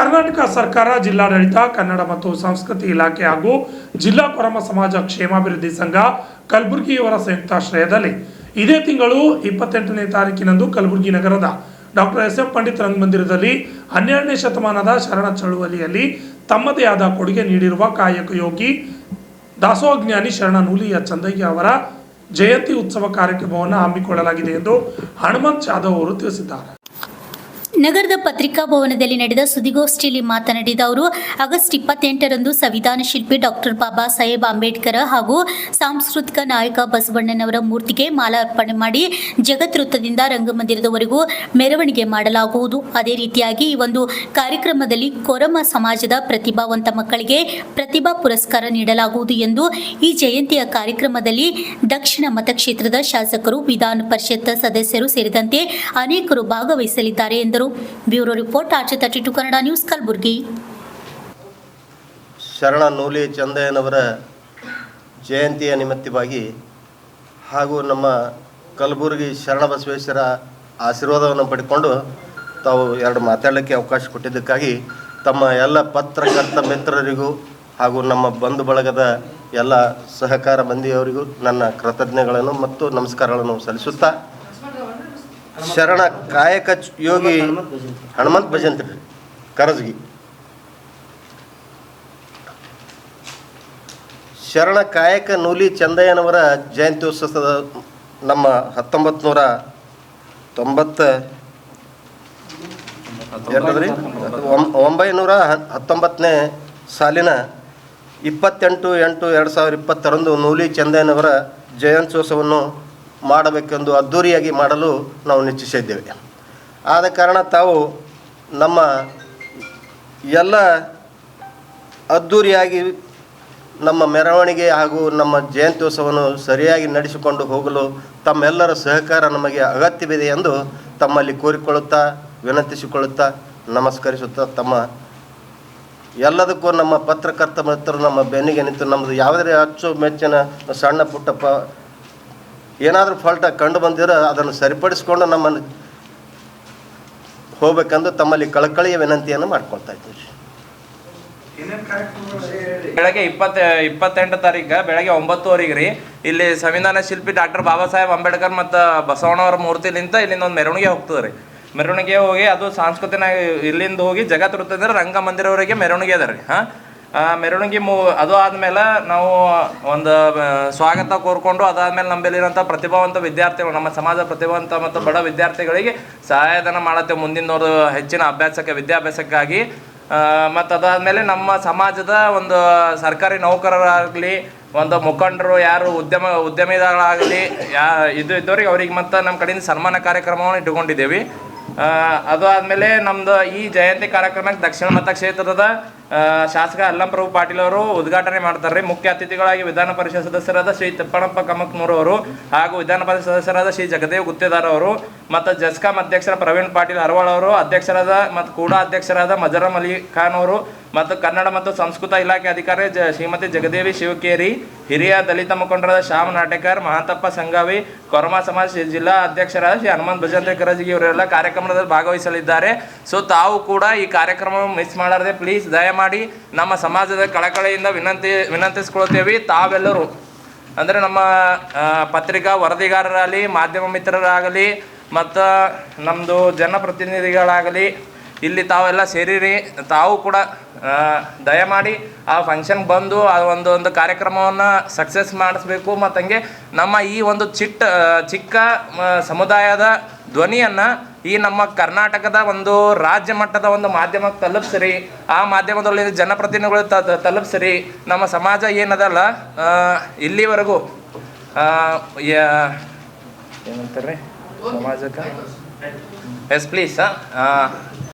ಕರ್ನಾಟಕ ಸರ್ಕಾರ, ಜಿಲ್ಲಾಡಳಿತ, ಕನ್ನಡ ಮತ್ತು ಸಂಸ್ಕೃತಿ ಇಲಾಖೆ ಹಾಗೂ ಜಿಲ್ಲಾ ಕೊರಮ ಸಮಾಜ ಕ್ಷೇಮಾಭಿವೃದ್ಧಿ ಸಂಘ ಕಲಬುರಗಿಯವರ ಸಂಯುಕ್ತಾಶ್ರಯದಲ್ಲಿ ಇದೇ ತಿಂಗಳು 28ನೇ ತಾರೀಕಿನಂದು ಕಲಬುರಗಿ ನಗರದ ಡಾಕ್ಟರ್ ಎಸ್.ಎಂ. ಪಂಡಿತ್ ರಂಗಮಂದಿರದಲ್ಲಿ 12ನೇ ಶತಮಾನದ ಶರಣ ಚಳುವಳಿಯಲ್ಲಿ ತಮ್ಮದೇ ಆದ ಕೊಡುಗೆ ನೀಡಿರುವ ಕಾಯಕ ಯೋಗಿ ದಾಸೋಹಜ್ಞಾನಿ ಶರಣ ನೂಲಿಯ ಚಂದಯ್ಯ ಅವರ ಜಯಂತಿ ಉತ್ಸವ ಕಾರ್ಯಕ್ರಮವನ್ನು ಹಮ್ಮಿಕೊಳ್ಳಲಾಗಿದೆ ಎಂದು ಹನುಮಂತ್ ಜಾಧವ್ ಅವರು ತಿಳಿಸಿದ್ದಾರೆ. ನಗರದ ಪತ್ರಿಕಾ ಭವನದಲ್ಲಿ ನಡೆದ ಸುದ್ದಿಗೋಷ್ಠಿಯಲ್ಲಿ ಮಾತನಾಡಿದ ಅವರು, ಆಗಸ್ಟ್ 28ರಂದು ಸಂವಿಧಾನ ಶಿಲ್ಪಿ ಡಾಕ್ಟರ್ ಬಾಬಾ ಸಾಹೇಬ್ ಅಂಬೇಡ್ಕರ್ ಹಾಗೂ ಸಾಂಸ್ಕೃತಿಕ ನಾಯಕ ಬಸವಣ್ಣನವರ ಮೂರ್ತಿಗೆ ಮಾಲಾರ್ಪಣೆ ಮಾಡಿ ಜಗತ್ ವೃತ್ತದಿಂದ ರಂಗಮಂದಿರದವರೆಗೂ ಮೆರವಣಿಗೆ ಮಾಡಲಾಗುವುದು. ಅದೇ ರೀತಿಯಾಗಿ ಈ ಒಂದು ಕಾರ್ಯಕ್ರಮದಲ್ಲಿ ಕೊರಮ ಸಮಾಜದ ಪ್ರತಿಭಾವಂತ ಮಕ್ಕಳಿಗೆ ಪ್ರತಿಭಾ ಪುರಸ್ಕಾರ ನೀಡಲಾಗುವುದು ಎಂದು ಈ ಜಯಂತಿಯ ಕಾರ್ಯಕ್ರಮದಲ್ಲಿ ದಕ್ಷಿಣ ಮತಕ್ಷೇತ್ರದ ಶಾಸಕರು, ವಿಧಾನ ಪರಿಷತ್ ಸದಸ್ಯರು ಸೇರಿದಂತೆ ಅನೇಕರು ಭಾಗವಹಿಸಲಿದ್ದಾರೆ ಎಂದರು. Bureau report RJ32 Kannada news, Kalaburagi. ಶರಣ ನೂಲಿ ಚಂದಯ್ಯನವರ ಜಯಂತಿಯ ನಿಮಿತ್ತವಾಗಿ ಹಾಗೂ ನಮ್ಮ ಕಲಬುರಗಿ ಶರಣಬಸವೇಶ್ವರ ಆಶೀರ್ವಾದವನ್ನು ಪಡೆದುಕೊಂಡು ತಾವು ಎರಡು ಮಾತಾಡಲಿಕ್ಕೆ ಅವಕಾಶ ಕೊಟ್ಟಿದ್ದಕ್ಕಾಗಿ ತಮ್ಮ ಎಲ್ಲ ಪತ್ರಕರ್ತ ಮಿತ್ರರಿಗೂ ಹಾಗೂ ನಮ್ಮ ಬಂಧು ಬಳಗದ ಎಲ್ಲ ಸಹಕಾರ ಮಂದಿಯವರಿಗೂ ನನ್ನ ಕೃತಜ್ಞತೆಗಳನ್ನು ಮತ್ತು ನಮಸ್ಕಾರಗಳನ್ನು ಸಲ್ಲಿಸುತ್ತಾ, ಶರಣ ಕಾಯಕ ಯೋಗಿ ಹನುಮಂತ್ ಭಜಂತ್ರಿ ಕರಜಗಿ ಶರಣ ಕಾಯಕ ನೂಲಿ ಚಂದಯ್ಯನವರ ಜಯಂತ್ಯೋತ್ಸವದ ನಮ್ಮ 1919ನೇ ಸಾಲಿನ 28/8/2020ರಂದು ನೂಲಿ ಚಂದಯ್ಯನವರ ಜಯಂತ್ಯೋತ್ಸವವನ್ನು ಮಾಡಬೇಕೆಂದು ಅದ್ಧೂರಿಯಾಗಿ ಮಾಡಲು ನಾವು ನಿಶ್ಚಯಿಸಿದ್ದೇವೆ. ಆದ ಕಾರಣ ತಾವು ನಮ್ಮ ಎಲ್ಲ ಅದ್ಧೂರಿಯಾಗಿ ನಮ್ಮ ಮೆರವಣಿಗೆ ಹಾಗೂ ನಮ್ಮ ಜಯಂತ್ಯೋತ್ಸವವನ್ನು ಸರಿಯಾಗಿ ನಡೆಸಿಕೊಂಡು ಹೋಗಲು ತಮ್ಮೆಲ್ಲರ ಸಹಕಾರ ನಮಗೆ ಅಗತ್ಯವಿದೆ ಎಂದು ತಮ್ಮಲ್ಲಿ ಕೋರಿಕೊಳ್ಳುತ್ತಾ, ವಿನಂತಿಸಿಕೊಳ್ಳುತ್ತಾ, ನಮಸ್ಕರಿಸುತ್ತಾ, ತಮ್ಮ ಎಲ್ಲದಕ್ಕೂ ನಮ್ಮ ಪತ್ರಕರ್ತ ಮಿತ್ರರು ನಮ್ಮ ಬೆನ್ನಿಗೆ ನಿಂತು ನಮ್ಮದು ಯಾವುದೇ ಅಚ್ಚುಮೆಚ್ಚಿನ ಸಣ್ಣ ಪುಟ್ಟಪ್ಪ ಏನಾದರೂ ಫಾಲ್ಟ ಕಂಡು ಬಂದಿರೋ ಅದನ್ನು ಸರಿಪಡಿಸಿಕೊಂಡು ನಮ್ಮನ್ನು ಹೋಗಬೇಕೆಂದು ತಮ್ಮಲ್ಲಿ ಕಳಕಳಿಯ ವಿನಂತಿಯನ್ನು ಮಾಡ್ಕೊಳ್ತಾ ಇದ್ದೀವಿ. ಬೆಳಗ್ಗೆ 28 ತಾರೀಕು ಬೆಳಗ್ಗೆ 9:00 ರೀ ಇಲ್ಲಿ ಸಂವಿಧಾನ ಶಿಲ್ಪಿ ಡಾಕ್ಟರ್ ಬಾಬಾ ಸಾಹೇಬ್ ಅಂಬೇಡ್ಕರ್ ಮತ್ತು ಬಸವಣ್ಣವರ ಮೂರ್ತಿಲಿಂತ ಇಲ್ಲಿಂದ ಒಂದು ಮೆರವಣಿಗೆ ಹೋಗ್ತದೆ ರೀ. ಮೆರವಣಿಗೆ ಹೋಗಿ ಅದು ಸಾಂಸ್ಕೃತಿಕ ಇಲ್ಲಿಂದ ಹೋಗಿ ಜಗತ್ ವೃತ್ತದಿಂದ ರಂಗಮಂದಿರವರೆಗೆ ಮೆರವಣಿಗೆ ಅದ ರೀ. ಮೆರವಣಿಗೆ ಅದು ಆದಮೇಲೆ ನಾವು ಒಂದು ಸ್ವಾಗತ ಕೋರ್ಕೊಂಡು ಅದಾದಮೇಲೆ ನಮ್ಮಲ್ಲಿರೋಂಥ ಪ್ರತಿಭಾವಂತ ವಿದ್ಯಾರ್ಥಿಗಳು, ನಮ್ಮ ಸಮಾಜ ಪ್ರತಿಭಾವಂತ ಮತ್ತು ಬಡ ವಿದ್ಯಾರ್ಥಿಗಳಿಗೆ ಸಹಾಯಧನ ಮಾಡತ್ತೇವೆ ಮುಂದಿನವರು ಹೆಚ್ಚಿನ ವಿದ್ಯಾಭ್ಯಾಸಕ್ಕಾಗಿ. ಮತ್ತು ಅದಾದಮೇಲೆ ನಮ್ಮ ಸಮಾಜದ ಒಂದು ಸರ್ಕಾರಿ ನೌಕರರಾಗಲಿ, ಒಂದು ಮುಖಂಡರು ಯಾರು ಉದ್ಯಮಿಗಳಾಗಲಿ ಇದ್ದವ್ರಿಗೆ ಅವ್ರಿಗೆ ಮತ್ತು ನಮ್ಮ ಕಡೆಯಿಂದ ಸನ್ಮಾನ ಕಾರ್ಯಕ್ರಮವನ್ನು ಇಟ್ಟುಕೊಂಡಿದ್ದೇವೆ. ಅದು ಆದಮೇಲೆ ನಮ್ಮದು ಈ ಜಯಂತಿ ಕಾರ್ಯಕ್ರಮಕ್ಕೆ ದಕ್ಷಿಣ ಮತಕ್ಷೇತ್ರದ ಶಾಸಕ ಅಲ್ಲಂಪ್ರಭು ಪಾಟೀಲ್ ಅವರು ಉದ್ಘಾಟನೆ ಮಾಡ್ತಾರೆ. ಮುಖ್ಯ ಅತಿಥಿಗಳಾಗಿ ವಿಧಾನ ಪರಿಷತ್ ಸದಸ್ಯರಾದ ಶ್ರೀ ತಿಪ್ಪಣಪ್ಪ ಕಮಕ್ನೂರ್ ಅವರು ಹಾಗೂ ವಿಧಾನ ಪರಿಷತ್ ಸದಸ್ಯರಾದ ಶ್ರೀ ಜಗದೇವ್ ಗುತ್ತೇದಾರ್ ಅವರು ಮತ್ತು ಜಸ್ಕಾಂ ಅಧ್ಯಕ್ಷರ ಪ್ರವೀಣ್ ಪಾಟೀಲ್ ಹರವಾಳ್ ಅವರು, ಅಧ್ಯಕ್ಷರಾದ ಮತ್ತು ಕೂಡ ಅಧ್ಯಕ್ಷರಾದ ಮಜರಂ ಅಲಿ ಖಾನ್ ಅವರು ಮತ್ತು ಕನ್ನಡ ಮತ್ತು ಸಂಸ್ಕೃತ ಇಲಾಖೆ ಅಧಿಕಾರಿ ಶ್ರೀಮತಿ ಜಗದೇವಿ ಶಿವಕೇರಿ, ಹಿರಿಯ ದಲಿತ ಮುಖಂಡರಾದ ಶ್ಯಾಮ್ ನಾಟೇಕರ್, ಮಹಾಂತಪ್ಪ ಸಂಗಾವಿ, ಕೊರಮ ಸಮಾಜ ಜಿಲ್ಲಾ ಅಧ್ಯಕ್ಷರಾದ ಶ್ರೀ ಹನುಮಂತ್ ಭಜಂತ್ರಿ ಕರಜಗಿ ಇವರೆಲ್ಲ ಕಾರ್ಯಕ್ರಮದಲ್ಲಿ ಭಾಗವಹಿಸಲಿದ್ದಾರೆ. ಸೊ ತಾವು ಕೂಡ ಈ ಕಾರ್ಯಕ್ರಮ ಮಿಸ್ ಮಾಡಾರದೆ ಪ್ಲೀಸ್ ದಯಮಾಡಿ ನಮ್ಮ ಸಮಾಜದ ಕಳಕಳಿಯಿಂದ ವಿನಂತಿಸ್ಕೊಳ್ತೇವೆ. ತಾವೆಲ್ಲರೂ ಅಂದರೆ ನಮ್ಮ ಪತ್ರಿಕಾ ವರದಿಗಾರರಾಗಲಿ, ಮಾಧ್ಯಮ ಮಿತ್ರರಾಗಲಿ ಮತ್ತು ನಮ್ಮದು ಜನಪ್ರತಿನಿಧಿಗಳಾಗಲಿ ಇಲ್ಲಿ ತಾವೆಲ್ಲ ಸೇರಿರಿ. ತಾವು ಕೂಡ ದಯಮಾಡಿ ಆ ಫಂಕ್ಷನ್ಗೆ ಬಂದು ಆ ಒಂದು ಕಾರ್ಯಕ್ರಮವನ್ನು ಸಕ್ಸಸ್ ಮಾಡಿಸ್ಬೇಕು. ಮತ್ತು ಹಂಗೆ ನಮ್ಮ ಈ ಒಂದು ಚಿಕ್ಕ ಸಮುದಾಯದ ಧ್ವನಿಯನ್ನು ಈ ನಮ್ಮ ಕರ್ನಾಟಕದ ಒಂದು ರಾಜ್ಯ ಮಟ್ಟದ ಒಂದು ಮಾಧ್ಯಮಕ್ಕೆ ತಲುಪಿಸ್ರಿ. ಆ ಮಾಧ್ಯಮದಲ್ಲಿ ಜನಪ್ರತಿನಿಧಿಗಳು ತಲುಪಿಸ್ರಿ. ನಮ್ಮ ಸಮಾಜ ಏನದಲ್ಲ ಇಲ್ಲಿವರೆಗೂ ಏನಂತಾರೆ ಸಮಾಜಕ್ಕೆ ಎಸ್ ಪ್ಲೀಸ್